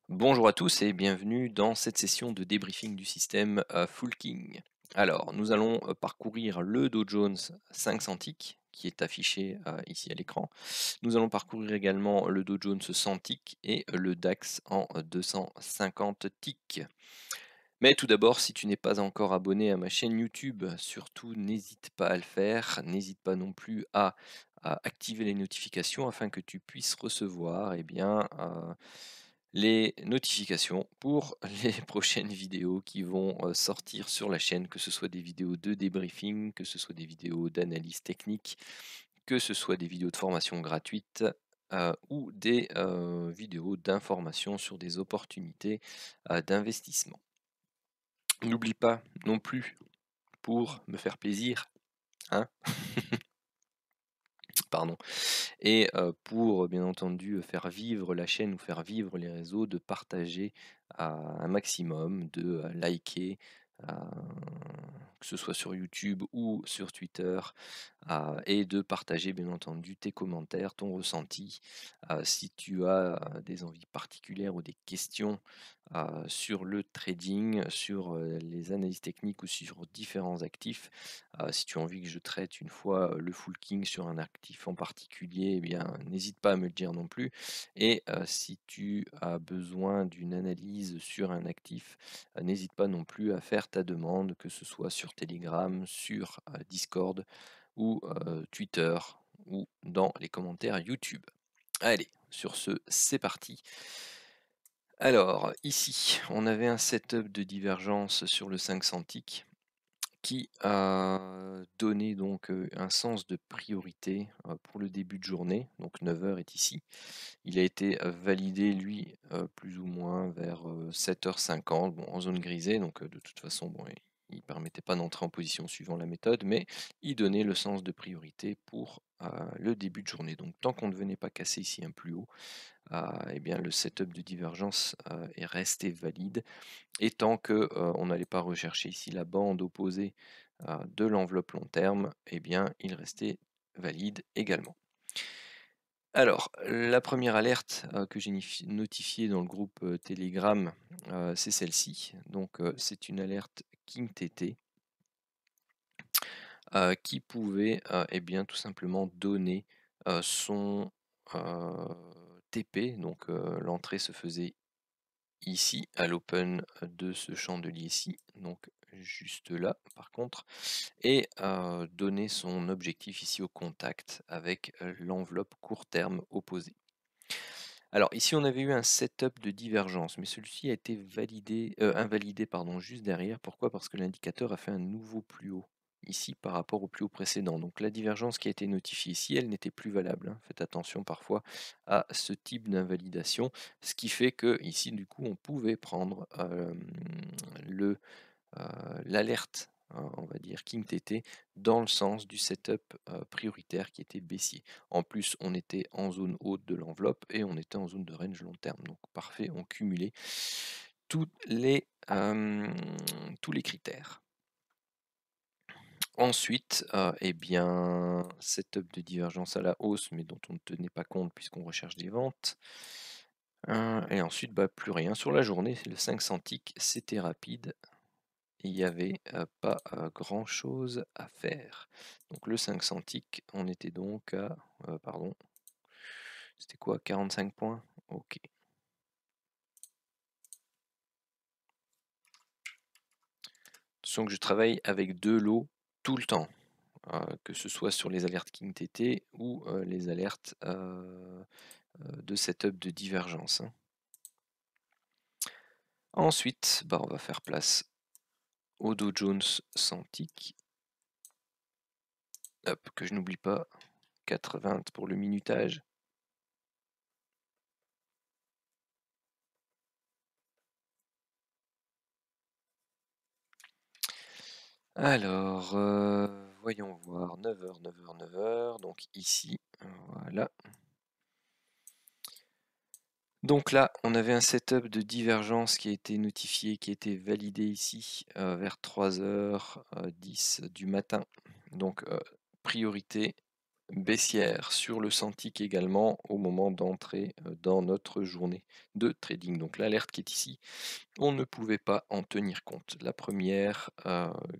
Bonjour à tous et bienvenue dans cette session de débriefing du système Full King. Alors, nous allons parcourir le Dow Jones 500 ticks qui est affiché ici à l'écran. Nous allons parcourir également le Dow Jones 100 ticks et le DAX en 250 ticks. Mais tout d'abord, si tu n'es pas encore abonné à ma chaîne YouTube, surtout n'hésite pas à le faire. N'hésite pas non plus à activer les notifications afin que tu puisses recevoir les notifications pour les prochaines vidéos qui vont sortir sur la chaîne, que ce soit des vidéos de débriefing, que ce soit des vidéos d'analyse technique, que ce soit des vidéos de formation gratuites ou des vidéos d'information sur des opportunités d'investissement. N'oublie pas non plus, pour me faire plaisir, hein, pardon, et pour bien entendu faire vivre la chaîne ou faire vivre les réseaux, de partager un maximum, de liker, euh, que ce soit sur YouTube ou sur Twitter, et de partager bien entendu tes commentaires, ton ressenti. Si tu as des envies particulières ou des questions sur le trading, sur les analyses techniques ou sur différents actifs, si tu as envie que je traite une fois le full king sur un actif en particulier, eh bien n'hésite pas à me le dire non plus. Et si tu as besoin d'une analyse sur un actif, n'hésite pas non plus à faire ta demande, que ce soit sur Telegram, sur Discord ou Twitter ou dans les commentaires YouTube. Allez, sur ce, c'est parti. Alors, ici, on avait un setup de divergence sur le 500 tick qui a donné donc un sens de priorité pour le début de journée, donc 9 heures est ici. Il a été validé, lui, plus ou moins vers 7h50, bon, en zone grisée, donc de toute façon, bon, il ne permettait pas d'entrer en position suivant la méthode, mais il donnait le sens de priorité pour le début de journée. Donc tant qu'on ne venait pas casser ici un plus haut, eh bien, le setup de divergence est resté valide. Et tant qu'on n'allait pas rechercher ici la bande opposée de l'enveloppe long terme, eh bien, il restait valide également. Alors, la première alerte que j'ai notifiée dans le groupe Telegram, c'est celle-ci. Donc, c'est une alerte KingTT qui pouvait eh bien, tout simplement donner son TP. Donc, l'entrée se faisait ici à l'open de ce chandelier ici, donc juste là par contre, et donner son objectif ici au contact avec l'enveloppe court terme opposée. Alors ici on avait eu un setup de divergence, mais celui-ci a été invalidé pardon, juste derrière. Pourquoi? Parce que l'indicateur a fait un nouveau plus haut ici par rapport au plus haut précédent. Donc la divergence qui a été notifiée ici, elle n'était plus valable, hein. Faites attention parfois à ce type d'invalidation, ce qui fait que ici du coup on pouvait prendre l'alerte, on va dire King TT, dans le sens du setup prioritaire qui était baissier. En plus, on était en zone haute de l'enveloppe et on était en zone de range long terme. Donc parfait, on cumulait tous tous les critères. Ensuite, eh bien, setup de divergence à la hausse, mais dont on ne tenait pas compte puisqu'on recherche des ventes. Et ensuite, bah, plus rien sur la journée. Le 500 tick, c'était rapide. Il n'y avait pas grand chose à faire. Donc le 500 tick, on était donc à, pardon, c'était quoi, 45 points? Ok. Attention que je travaille avec deux lots tout le temps, que ce soit sur les alertes King TT ou les alertes de setup de divergence, hein. Ensuite, bah, on va faire place au Dow Jones 100 tick. Hop, que je n'oublie pas, 4,20 pour le minutage. Alors, voyons voir, 9h, 9h, 9h, donc ici, voilà. Donc là, on avait un setup de divergence qui a été notifié, qui a été validé ici vers 3h10 du matin. Donc, priorité baissière sur le Santic également au moment d'entrer dans notre journée de trading. Donc l'alerte qui est ici, on ne pouvait pas en tenir compte. La première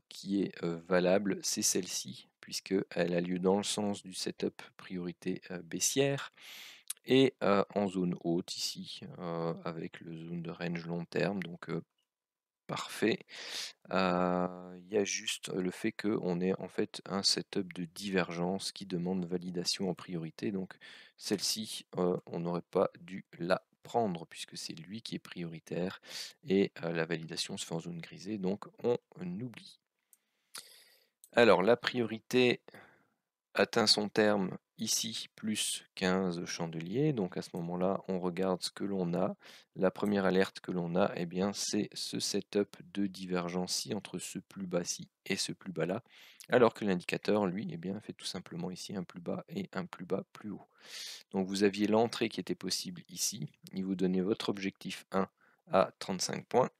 qui est valable, c'est celle-ci, puisqu'elle a lieu dans le sens du setup priorité baissière et en zone haute ici, avec le zone de range long terme, donc parfait. Il y a juste le fait qu'on ait en fait un setup de divergence qui demande validation en priorité, donc celle-ci, on n'aurait pas dû la prendre puisque c'est lui qui est prioritaire et la validation se fait en zone grisée, donc on oublie. Alors la priorité atteint son terme ici, plus 15 chandeliers. Donc à ce moment-là, on regarde ce que l'on a. La première alerte que l'on a, eh bien, c'est ce setup de divergence entre ce plus bas-ci et ce plus bas-là. Alors que l'indicateur, lui, eh bien, fait tout simplement ici un plus bas et un plus bas plus haut. Donc vous aviez l'entrée qui était possible ici. Il vous donnait votre objectif 1 à 35 points.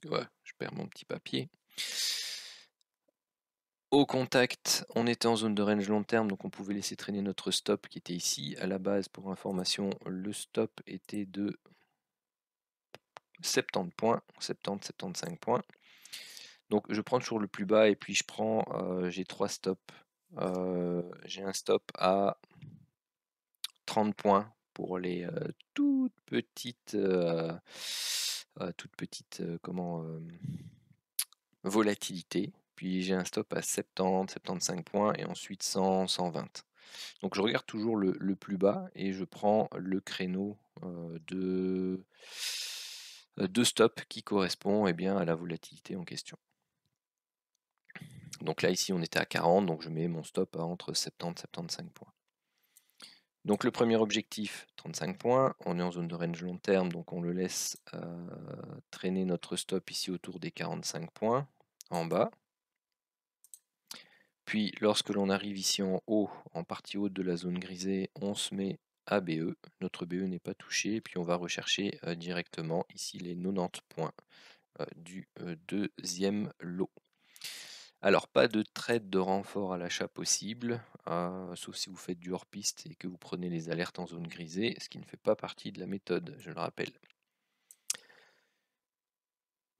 Ouais, je perds mon petit papier. Au contact, on était en zone de range long terme, donc on pouvait laisser traîner notre stop qui était ici. À la base, pour information, le stop était de 70 points, 70-75 points. Donc je prends toujours le plus bas et puis je prends, j'ai 3 stops. J'ai un stop à 30 points pour les toutes petites volatilités. Puis j'ai un stop à 70-75 points et ensuite 100-120. Donc je regarde toujours le plus bas et je prends le créneau de stop qui correspond bien, à la volatilité en question. Donc là ici on était à 40, donc je mets mon stop à entre 70 et 75 points. Donc le premier objectif, 35 points, on est en zone de range long terme, donc on le laisse traîner notre stop ici autour des 45 points en bas. Puis lorsque l'on arrive ici en haut, en partie haute de la zone grisée, on se met à BE. Notre BE n'est pas touché, puis on va rechercher directement ici les 90 points du deuxième lot. Alors pas de trade de renfort à l'achat possible, sauf si vous faites du hors-piste et que vous prenez les alertes en zone grisée, ce qui ne fait pas partie de la méthode, je le rappelle.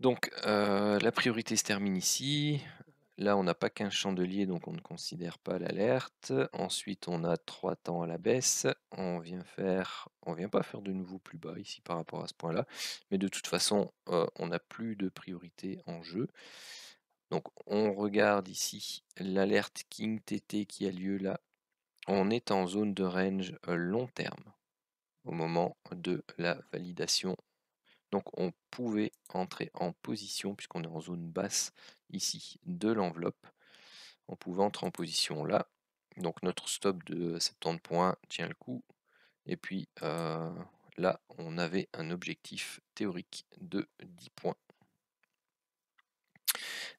Donc la priorité se termine ici. Là, on n'a pas qu'un chandelier, donc on ne considère pas l'alerte. Ensuite, on a 3 temps à la baisse. On vient pas faire de nouveau plus bas ici par rapport à ce point-là. Mais de toute façon, on n'a plus de priorité en jeu. Donc on regarde ici l'alerte King TT qui a lieu là. On est en zone de range long terme au moment de la validation. Donc on pouvait entrer en position, puisqu'on est en zone basse ici de l'enveloppe. On pouvait entrer en position là. Donc notre stop de 70 points tient le coup. Et puis là, on avait un objectif théorique de 10 points.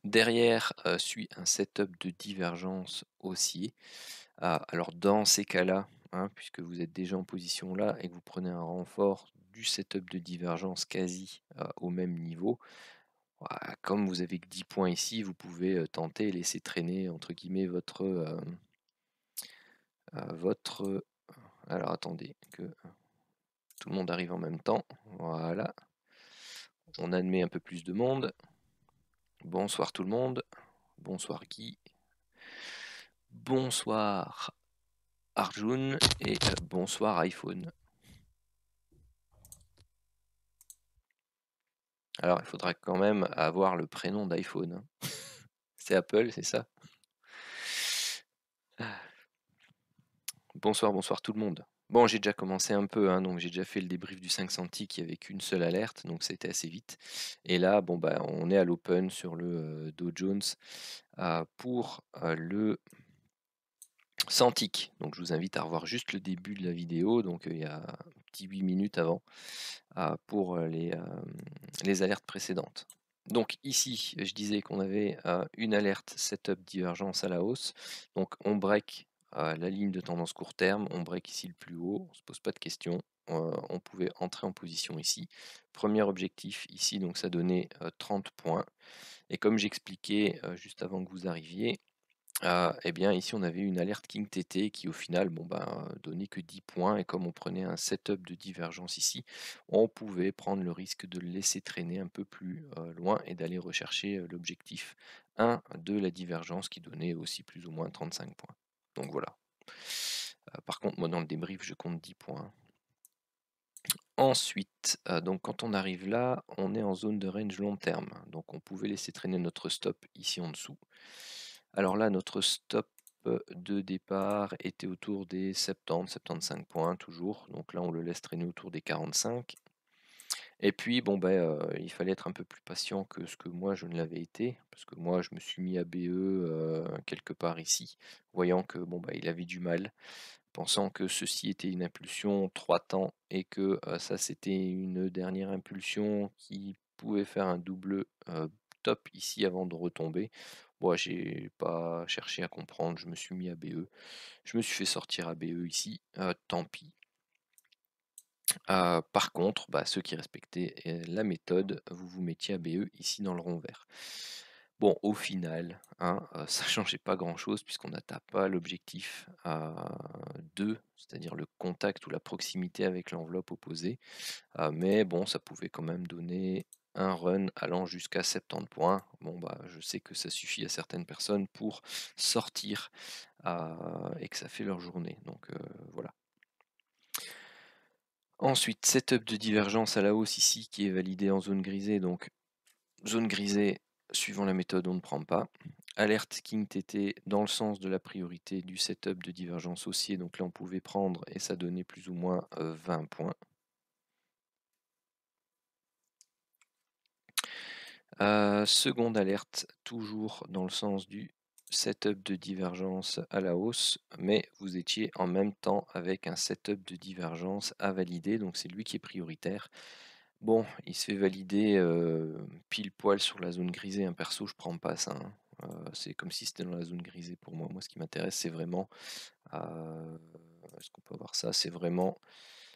Derrière suit un setup de divergence haussier. Alors dans ces cas-là, puisque vous êtes déjà en position là et que vous prenez un renfort du setup de divergence quasi au même niveau, comme vous avez que 10 points ici, vous pouvez tenter et laisser traîner entre guillemets votre alors attendez que tout le monde arrive en même temps. Voilà. On admet un peu plus de monde. Bonsoir tout le monde. Bonsoir Guy. Bonsoir Arjun et bonsoir iPhone. Alors il faudra quand même avoir le prénom d'iPhone. C'est Apple, c'est ça? Bonsoir, bonsoir tout le monde. Bon, j'ai déjà commencé un peu, donc j'ai déjà fait le débrief du 5 centiques avec une seule alerte, donc c'était assez vite. Et là, bon bah, on est à l'open sur le Dow Jones pour le Centik. Donc je vous invite à revoir juste le début de la vidéo, donc il y a un petit 8 minutes avant, pour les alertes précédentes. Donc ici, je disais qu'on avait une alerte setup divergence à la hausse. Donc on break la ligne de tendance court terme, on break ici le plus haut, on ne se pose pas de questions. On pouvait entrer en position ici. Premier objectif ici, donc ça donnait 30 points. Et comme j'expliquais juste avant que vous arriviez, Et bien ici on avait une alerte King TT qui au final, bon ben, donnait que 10 points et comme on prenait un setup de divergence ici, on pouvait prendre le risque de le laisser traîner un peu plus, loin et d'aller rechercher, l'objectif 1 de la divergence qui donnait aussi plus ou moins 35 points. Donc voilà. Par contre moi dans le débrief je compte 10 points. Ensuite, donc quand on arrive là, on est en zone de range long terme, donc on pouvait laisser traîner notre stop ici en dessous. Alors là, notre stop, de départ était autour des 70-75 points toujours, donc là on le laisse traîner autour des 45 et puis bon ben, il fallait être un peu plus patient que ce que moi je ne l'avais été, parce que moi je me suis mis à BE, quelque part ici, voyant que bon bah, il avait du mal. Pensant que ceci était une impulsion 3 temps et que, ça c'était une dernière impulsion qui pouvait faire un double, top ici avant de retomber. Moi j'ai pas cherché à comprendre, je me suis mis à BE. Je me suis fait sortir à BE ici, tant pis. Par contre, bah, ceux qui respectaient, la méthode, vous vous mettiez à BE ici dans le rond vert. Bon, au final, hein, ça changeait pas grand-chose puisqu'on n'atteint pas l'objectif à 2, c'est-à-dire le contact ou la proximité avec l'enveloppe opposée. Mais bon, ça pouvait quand même donner un run allant jusqu'à 70 points. Bon, bah, je sais que ça suffit à certaines personnes pour sortir, et que ça fait leur journée, donc voilà. Ensuite, setup de divergence à la hausse ici qui est validé en zone grisée, donc zone grisée, suivant la méthode, on ne prend pas. Alerte King TT dans le sens de la priorité du setup de divergence haussier, donc là on pouvait prendre et ça donnait plus ou moins 20 points. Seconde alerte, toujours dans le sens du setup de divergence à la hausse, mais vous étiez en même temps avec un setup de divergence à valider, donc c'est lui qui est prioritaire. Bon, il se fait valider, pile poil sur la zone grisée, hein. Perso, je prends pas ça, hein. C'est comme si c'était dans la zone grisée pour moi. Moi, ce qui m'intéresse, c'est vraiment, est-ce qu'on peut avoir ça? C'est vraiment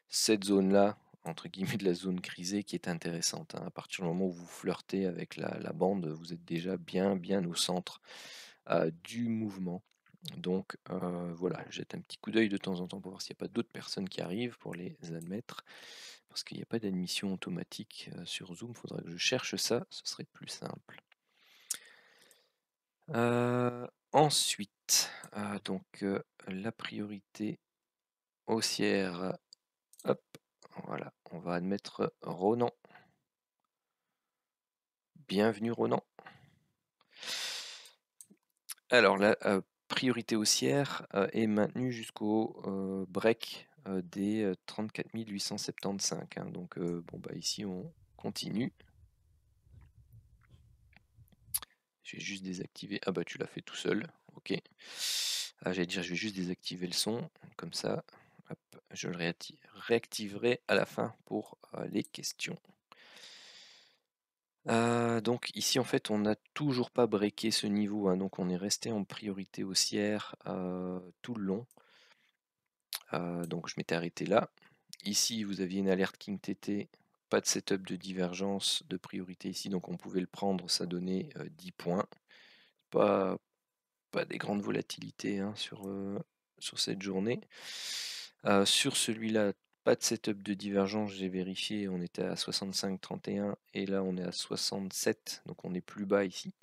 cette zone-là, entre guillemets, de la zone grisée qui est intéressante, hein. À partir du moment où vous flirtez avec la bande, vous êtes déjà bien au centre, du mouvement. Donc, voilà, jette un petit coup d'œil de temps en temps pour voir s'il n'y a pas d'autres personnes qui arrivent pour les admettre. Parce qu'il n'y a pas d'admission automatique, sur Zoom, faudrait que je cherche ça, ce serait plus simple. Ensuite, donc, la priorité haussière, hop, voilà, on va admettre Ronan. Bienvenue Ronan. Alors la, priorité haussière, est maintenue jusqu'au, break, des, 34 875, hein, donc, bon bah ici on continue. Je vais juste désactiver. Ah bah tu l'as fait tout seul, ok. J'allais dire je vais juste désactiver le son, comme ça, hop, je le réactiverai à la fin pour les questions. Donc ici en fait on n'a toujours pas breaké ce niveau, hein, donc on est resté en priorité haussière tout le long. Donc je m'étais arrêté là. Ici vous aviez une alerte King TT, pas de setup de divergence de priorité ici, donc on pouvait le prendre, ça donnait 10 points. Pas, pas des grandes volatilités, hein, sur cette journée. Sur celui-là, pas de setup de divergence, j'ai vérifié, on était à 65,31 et là on est à 67, donc on est plus bas ici.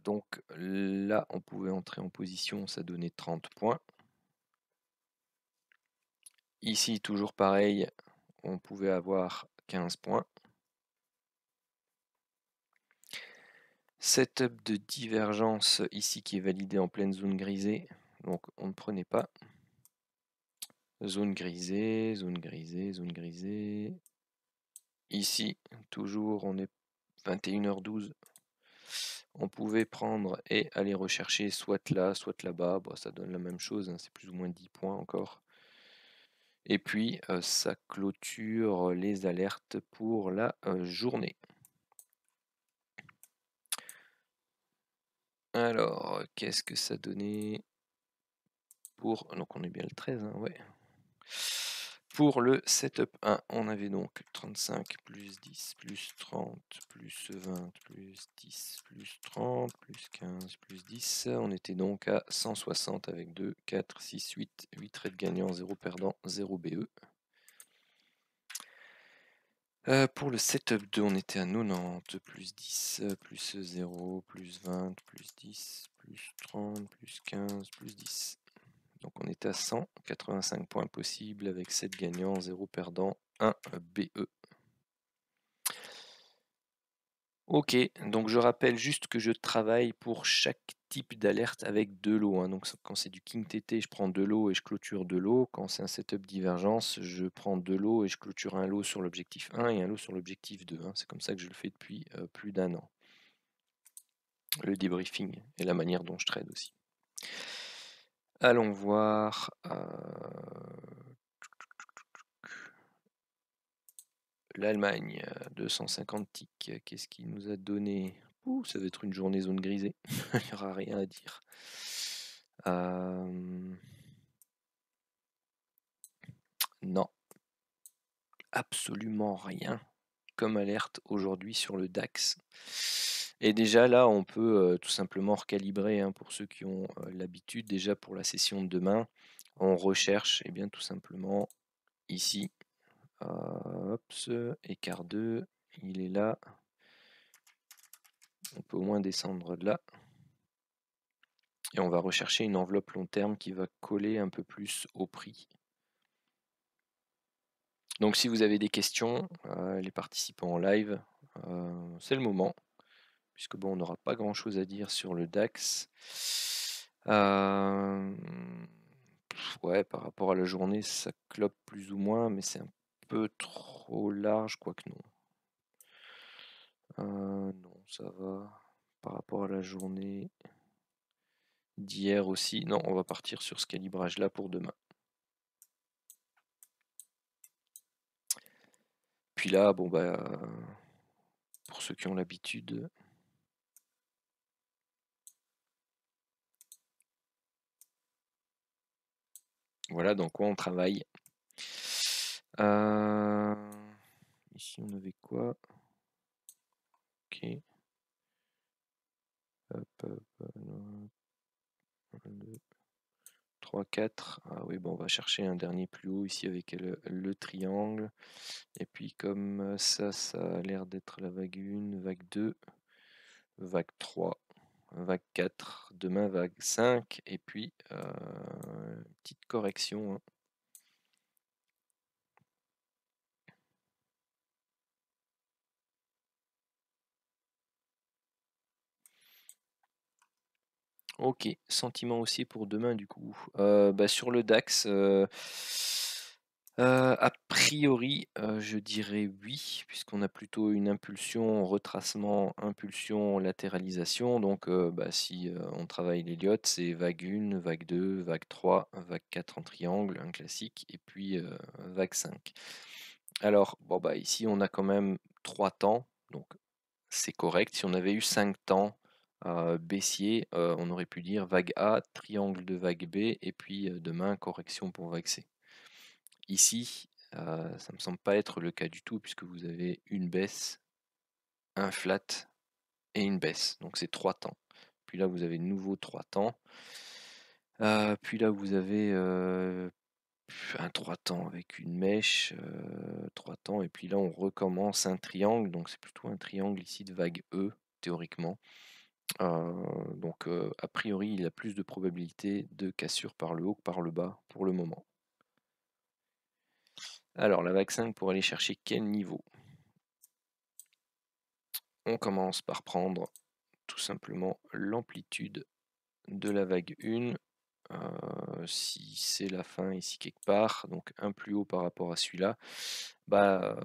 Donc là, on pouvait entrer en position, ça donnait 30 points. Ici, toujours pareil, on pouvait avoir 15 points. Setup de divergence ici qui est validé en pleine zone grisée, donc on ne prenait pas. Zone grisée, zone grisée, zone grisée. Ici, toujours, on est 21h12. On pouvait prendre et aller rechercher soit là, soit là-bas. Bon, ça donne la même chose, hein, c'est plus ou moins 10 points encore. Et puis, ça clôture les alertes pour la journée. Alors, qu'est-ce que ça donnait pour... Donc on est bien le 13, hein, ouais. Pour le setup 1, on avait donc 35 plus 10 plus 30 plus 20 plus 10 plus 30 plus 15 plus 10. On était donc à 160 avec 2, 4, 6, 8. 8 trades gagnants, 0 perdant, 0 BE. Pour le setup 2, on était à 90 plus 10 plus 0 plus 20 plus 10 plus 30 plus 15 plus 10. Donc on était à 185 points possibles avec 7 gagnants, 0 perdant, 1 BE. Ok, donc je rappelle juste que je travaille pour chaque type d'alerte avec 2 lots. Hein. Donc quand c'est du King TT, je prends 2 lots et je clôture 2 lots. Quand c'est un setup divergence, je prends 2 lots et je clôture un lot sur l'objectif 1 et un lot sur l'objectif 2. Hein. C'est comme ça que je le fais depuis plus d'1 an. Le debriefing et la manière dont je trade aussi. Allons voir. L'Allemagne, 250 ticks, qu'est-ce qu'il nous a donné? Ouh, ça va être une journée zone grisée, il n'y aura rien à dire. Non, absolument rien comme alerte aujourd'hui sur le DAX. Et déjà là, on peut tout simplement recalibrer hein, pour ceux qui ont l'habitude. Déjà pour la session de demain, on recherche et bien tout simplement ici. Hop, écart 2, il est là. On peut au moins descendre de là. Et on va rechercher une enveloppe long terme qui va coller un peu plus au prix. Donc si vous avez des questions, les participants en live, c'est le moment. Puisque bon, on n'aura pas grand chose à dire sur le DAX. Ouais, par rapport à la journée, ça clope plus ou moins, mais c'est un peu trop large, quoique non. Non, ça va. Par rapport à la journée d'hier aussi. Non, on va partir sur ce calibrage-là pour demain. Puis là, bon bah, pour ceux qui ont l'habitude, voilà dans quoi on travaille. Ici on avait quoi? Ok. Hop, hop, 1, 2, 3, 4. Ah oui, bon, on va chercher un dernier plus haut ici avec le triangle. Et puis comme ça a l'air d'être la vague 1, vague 2, vague 3, vague 4, demain vague 5, et puis petite correction. Hein. Ok, sentiment aussi pour demain du coup. Bah, sur le DAX, a priori, je dirais oui, puisqu'on a plutôt une impulsion, retracement, impulsion, latéralisation. Donc bah, si on travaille l'Elliott, c'est vague 1, vague 2, vague 3, vague 4 en triangle, un classique, et puis vague 5. Alors, bon bah ici on a quand même 3 temps, donc c'est correct. Si on avait eu 5 temps baissier, on aurait pu dire vague A, triangle de vague B, et puis demain correction pour vague C. Ici, ça me semble pas être le cas du tout, puisque vous avez une baisse, un flat et une baisse. Donc c'est 3 temps. Puis là, vous avez de nouveau 3 temps. Puis là, vous avez un 3 temps avec une mèche, 3 temps. Et puis là, on recommence un triangle. Donc c'est plutôt un triangle ici de vague E, théoriquement. Donc a priori, il a plus de probabilité de cassure par le haut que par le bas pour le moment. Alors la vague 5 pour aller chercher quel niveau? On commence par prendre tout simplement l'amplitude de la vague 1. Si c'est la fin ici quelque part, donc un plus haut par rapport à celui-là, bah,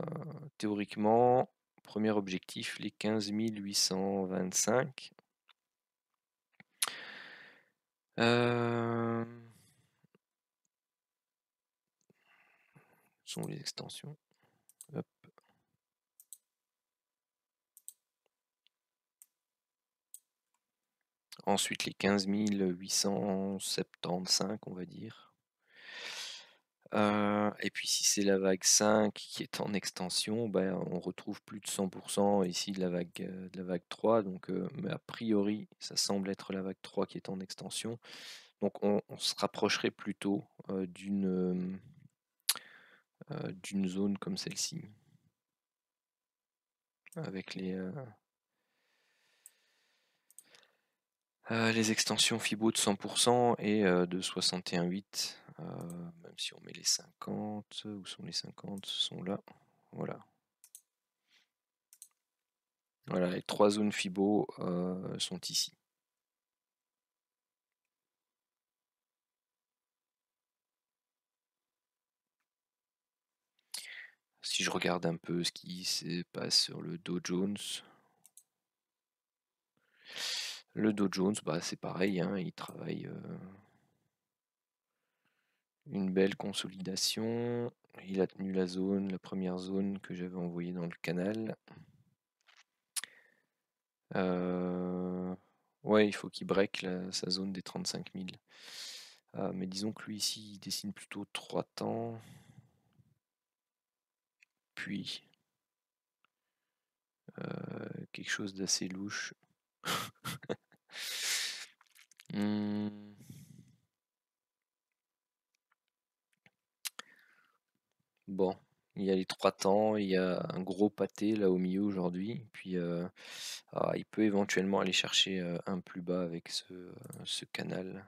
théoriquement, premier objectif, les 15 825. Sont les extensions. Hop. Ensuite les 15 875, on va dire. Et puis si c'est la vague 5 qui est en extension, ben, on retrouve plus de 100 ici de la vague 3 donc mais a priori, ça semble être la vague 3 qui est en extension. Donc on se rapprocherait plutôt, d'une zone comme celle-ci. Avec les extensions Fibo de 100 et de 61,8, même si on met les 50, où sont les 50? Ce sont là, voilà. Voilà, les 3 zones Fibo, sont ici. Si je regarde un peu ce qui se passe sur le Dow Jones. Le Dow Jones, bah, c'est pareil, hein, il travaille, une belle consolidation. Il a tenu la première zone que j'avais envoyée dans le canal. Ouais, il faut qu'il break sa zone des 35 000. Mais disons que lui ici, il dessine plutôt 3 temps. Puis quelque chose d'assez louche. Hmm. Bon, il y a les 3 temps, il y a un gros pâté là au milieu aujourd'hui. Puis il peut éventuellement aller chercher un plus bas avec ce canal.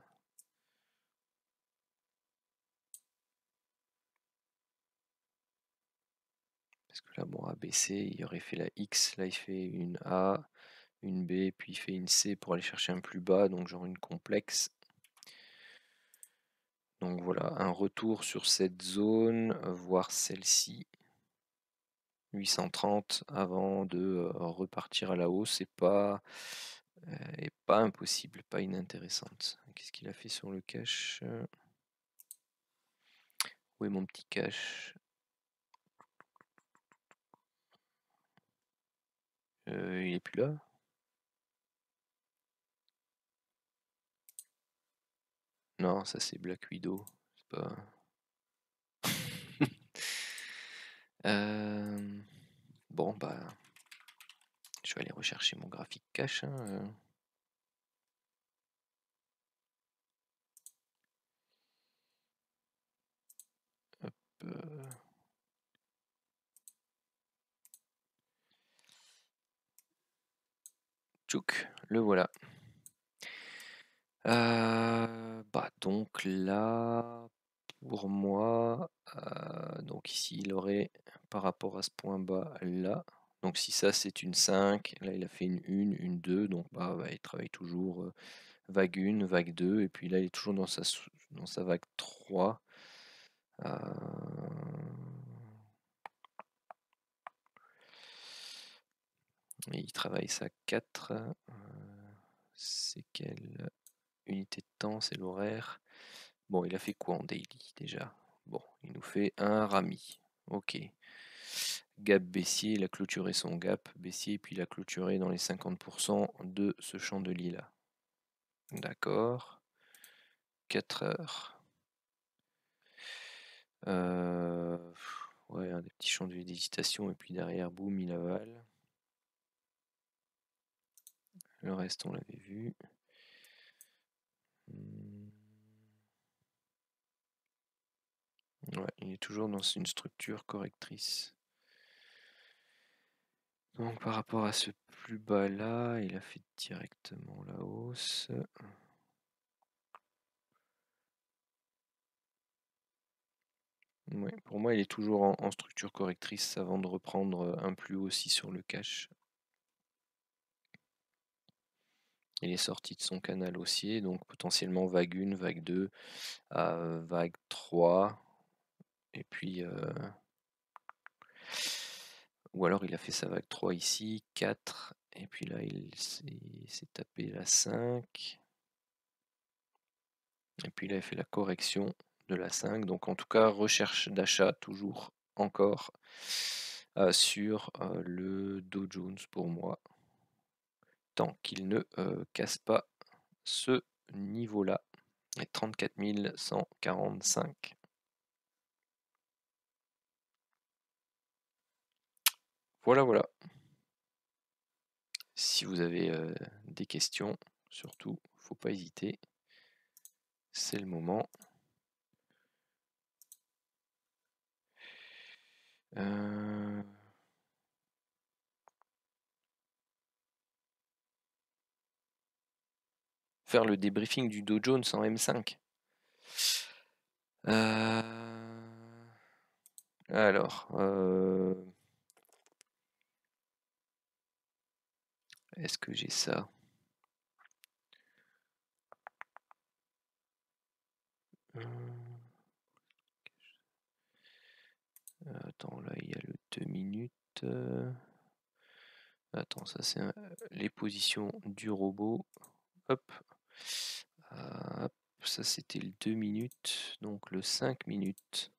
Parce que là, bon, à baisser, il aurait fait la X, là il fait une A, une B, puis il fait une C pour aller chercher un plus bas, donc genre une complexe. Donc voilà, un retour sur cette zone, voire celle-ci. 830 avant de repartir à la hausse, et pas impossible, pas inintéressante. Qu'est-ce qu'il a fait sur le cash? Où est mon petit cash? Il est plus là? Non, ça c'est Black Widow. C'est pas. Bon, bah, je vais aller rechercher mon graphique cash, hein, Hop, tchouk, le voilà. Bah donc là, pour moi, donc ici il aurait par rapport à ce point bas là, donc si ça c'est une 5, là il a fait une 2, donc bah il travaille toujours vague 1, vague 2, et puis là il est toujours dans sa vague 3. Et il travaille sa 4. C'est quelle unité de temps? C'est l'horaire. Bon, il a fait quoi en daily déjà? Bon, il nous fait un rami. Ok. Gap baissier, il a clôturé son gap baissier, puis il a clôturé dans les 50% de ce chandelier là. D'accord. 4 heures. Ouais, un des petits chandeliers d'hésitation, et puis derrière, boum, il avale. Le reste, on l'avait vu. Ouais, il est toujours dans une structure correctrice. Donc par rapport à ce plus bas là, il a fait directement la hausse. Ouais, pour moi, il est toujours en structure correctrice avant de reprendre un plus haut aussi sur le cash. Il est sorti de son canal haussier, donc potentiellement vague 1, vague 2, vague 3. Et puis, ou alors il a fait sa vague 3 ici, 4. Et puis là, il s'est tapé la 5. Et puis là, il fait la correction de la 5. Donc en tout cas, recherche d'achat toujours encore sur le Dow Jones pour moi. Tant qu'il ne casse pas ce niveau-là. Et 34 145. Voilà, voilà. Si vous avez des questions, surtout, faut pas hésiter. C'est le moment. Faire le débriefing du Dow Jones en M5. Alors, est-ce que j'ai ça? Attends, là il y a le 2 minutes. Attends, ça c'est les positions du robot. Hop. Hop, ça c'était le 2 minutes, donc le 5 minutes.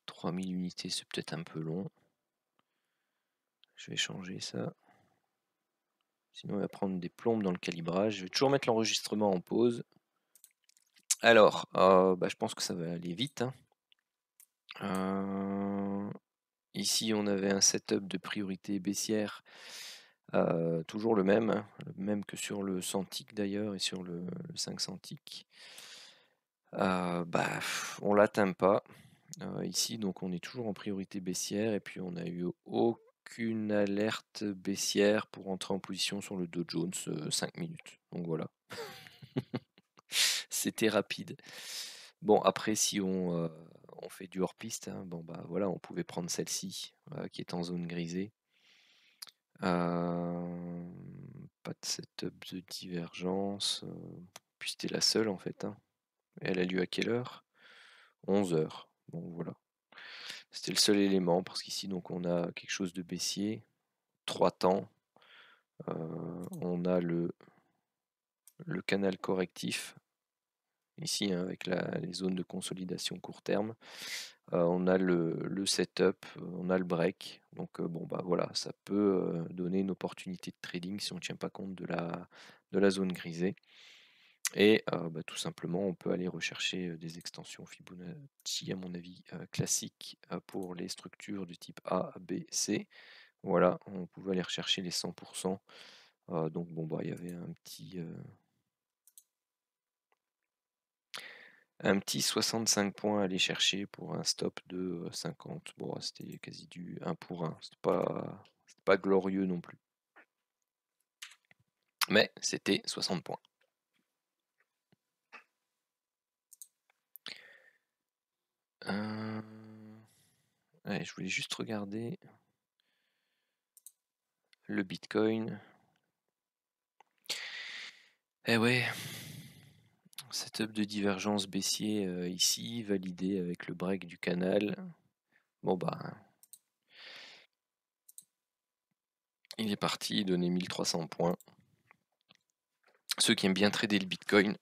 3000 unités, c'est peut-être un peu long. Je vais changer ça. Sinon, il va prendre des plombes dans le calibrage. Je vais toujours mettre l'enregistrement en pause. Alors, je pense que ça va aller vite, hein. Ici, on avait un setup de priorité baissière, toujours le même que sur le 100 tick d'ailleurs et sur le 500 tick. On l'atteint pas. Ici, donc on est toujours en priorité baissière et puis on n'a eu aucune alerte baissière pour entrer en position sur le Dow Jones 5 minutes. Donc voilà. C'était rapide. Bon, après, si on fait du hors-piste, hein, voilà, on pouvait prendre celle-ci, qui est en zone grisée. Pas de setup de divergence. Puis c'était la seule en fait, hein. Elle a lieu à quelle heure? 11 heures. Bon, voilà. C'était le seul élément, parce qu'ici, donc, on a quelque chose de baissier. 3 temps. On a le canal correctif ici, hein, avec les zones de consolidation court terme. On a le setup, on a le break. Donc voilà, ça peut donner une opportunité de trading si on ne tient pas compte de la zone grisée. Et tout simplement, on peut aller rechercher des extensions Fibonacci, à mon avis, classiques pour les structures du type A, B, C. Voilà, on pouvait aller rechercher les 100%. Donc il y avait un petit 65 points à aller chercher pour un stop de 50. Bon, c'était quasi du 1 pour 1. C'était pas glorieux non plus. Mais c'était 60 points. Ouais, je voulais juste regarder le Bitcoin. Eh ouais, setup de divergence baissier ici, validé avec le break du canal. Bon il est parti, donner 1300 points. Ceux qui aiment bien trader le Bitcoin,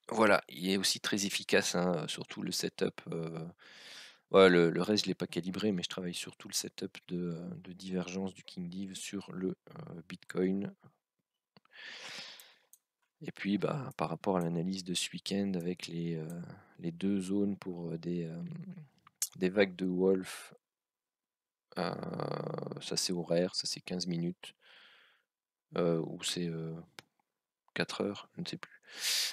voilà, il est aussi très efficace, hein, surtout le setup. Le reste, je ne l'ai pas calibré, mais je travaille surtout le setup de divergence du King Div sur le Bitcoin. Et puis, par rapport à l'analyse de ce week-end avec les deux zones pour des vagues de Wolf, ça c'est horaire, ça c'est 15 minutes, ou c'est 4 heures, je ne sais plus.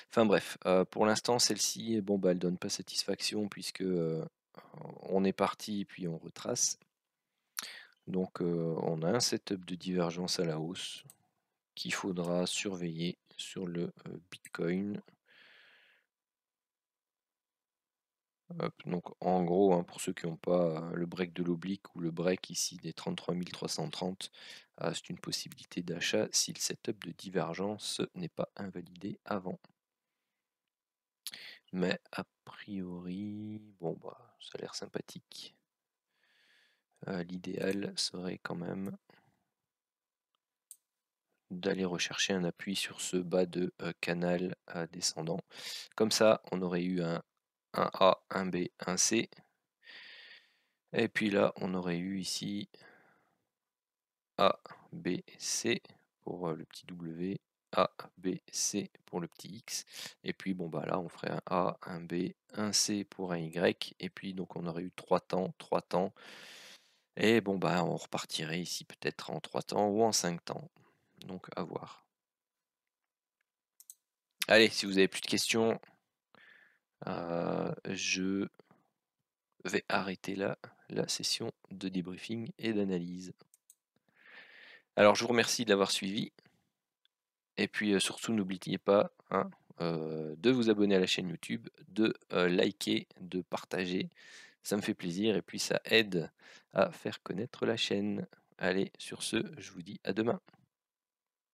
Enfin bref, pour l'instant, celle-ci, elle donne pas satisfaction puisque on est parti et puis on retrace. Donc on a un setup de divergence à la hausse qu'il faudra surveiller sur le Bitcoin. Donc en gros, hein, pour ceux qui n'ont pas le break de l'oblique ou le break ici des 33 330, c'est une possibilité d'achat si le setup de divergence n'est pas invalidé avant. Mais a priori, ça a l'air sympathique. L'idéal serait quand même d'aller rechercher un appui sur ce bas de canal descendant. Comme ça, on aurait eu un A, un B, un C. Et puis là, on aurait eu ici A, B, C pour le petit W, A, B, C pour le petit X. Et puis bon bah là on ferait un A, un B, un C pour un Y. Et puis donc on aurait eu 3 temps, 3 temps. Et bon bah on repartirait ici peut-être en 3 temps ou en 5 temps. Donc à voir. Allez, si vous avez plus de questions, je vais arrêter là la session de débriefing et d'analyse. Alors je vous remercie de l'avoir suivi. Et puis surtout n'oubliez pas hein, de vous abonner à la chaîne YouTube, de liker, de partager. Ça me fait plaisir et puis ça aide à faire connaître la chaîne. Allez, sur ce, je vous dis à demain.